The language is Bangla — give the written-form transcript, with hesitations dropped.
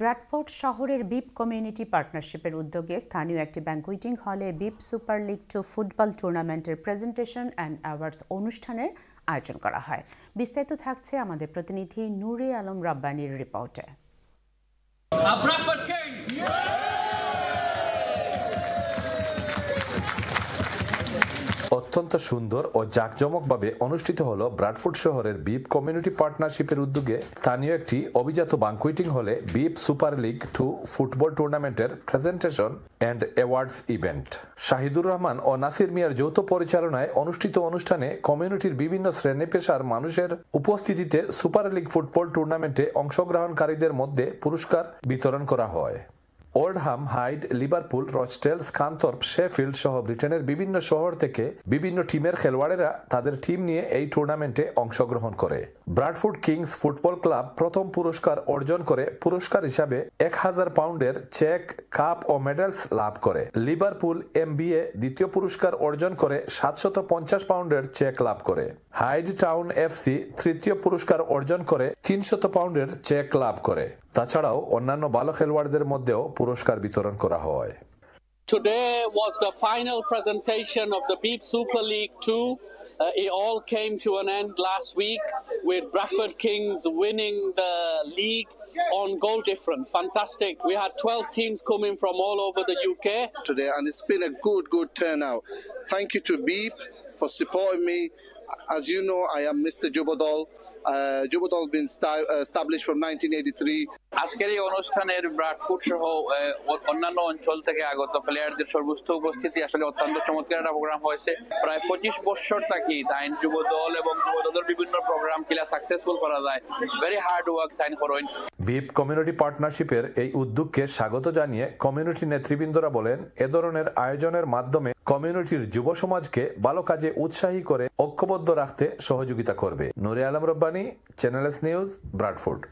ব্র্যাডফোর্ড শহরের বিপ কমিউনিটি পার্টনারশিপের উদ্যোগে স্থানীয় একটি ব্যাংকুয়েটিং হলে বিপ সুপার লিগ 2 ফুটবল টুর্নামেন্টের প্রেজেন্টেশন অ্যান্ড অ্যাওয়ার্ডস অনুষ্ঠানের আয়োজন করা হয়। বিস্তারিত থাকছে আমাদের প্রতিনিধি নূরে আলম রাব্বানীর রিপোর্টে। অত্যন্ত সুন্দর ও জাঁকজমকভাবে অনুষ্ঠিত হলো ব্র্যাডফোর্ড শহরের বিপ কমিউনিটি পার্টনারশিপের উদ্যোগে স্থানীয় একটি অভিজাত ব্যাংকুয়েটিং হলে বিপ সুপার লিগ 2 ফুটবল টুর্নামেন্টের presentation and awards event. Shahidur Rahman ও নাসির মিয়ার যৌথ পরিচালনায় অনুষ্ঠিত অনুষ্ঠানে কমিউনিটির বিভিন্ন শ্রেণী পেশার মানুষের উপস্থিতিতে সুপার লিগ ফুটবল টুর্নামেন্টে অংশগ্রহণকারীদের মধ্যে পুরস্কার বিতরণ করা হয়। Oldham, Hyde, Liverpool, Rochdale, Scunthorpe, Sheffield সহ ব্রিটেনের বিভিন্ন শহর থেকে বিভিন্ন টিমের খেলোয়াড়েরা তাদের টিম নিয়ে এই টুর্নামেন্টে অংশগ্রহণ করে। ব্র্যাডফোর্ড কিংস ফুটবল ক্লাব প্রথম পুরস্কার অর্জন করে পুরস্কার হিসাবে 1000 পাউন্ডের চেক, কাপ ও মেডেলস লাভ করে। লিভারপুল MBA দ্বিতীয় পুরস্কার অর্জন করে 750 পাউন্ডের চেক লাভ করে। হাইড টাউন FC তৃতীয় পুরস্কার অর্জন করে 300 পাউন্ডের চেক লাভ করে। তাছাড়াও অন্যান্য ভালো খেলোয়াড়দের মধ্যেও পুরস্কার বিতরণ করা হয়। Today was the final presentation of the Beep Super League 2. It all came to an end last week with Bradford Kings winning the league on goal difference. Fantastic. We had 12 teams coming from all over the UK today, and it's been a good turnout. Thank you to Beep for supporting me. As you know, I am Mr. Jubodol. Jubodol has been established from 1983. আজকের এই অনুষ্ঠানের ব্র্যাডফোর্ড সহ অন্যান্য অঞ্চল থেকে আগত প্লেয়ারদের সর্বোচ্চ উপস্থিতি আসলে অত্যন্ত চমৎকার একটা প্রোগ্রাম হয়েছে। প্রায় 25 বছর থাকি তাই যুবদল এবং যুবদলের বিভিন্ন প্রোগ্রাম কিলা সাকসেসফুল করা যায়। ভেরি হার্ড ওয়ার্ক তাই করেন। বিপ কমিউনিটি পার্টনারশিপের এই উদ্যোগকে স্বাগত জানিয়ে কমিউনিটি নেতৃবৃন্দরা বলেন, এ ধরনের আয়োজনের মাধ্যমে কমিউনিটির যুব সমাজকে ভালো কাজে উৎসাহী করে ঐক্যবদ্ধ রাখতে সহযোগিতা করবে। Nure Alam Rabbani, channel S news, Bradford.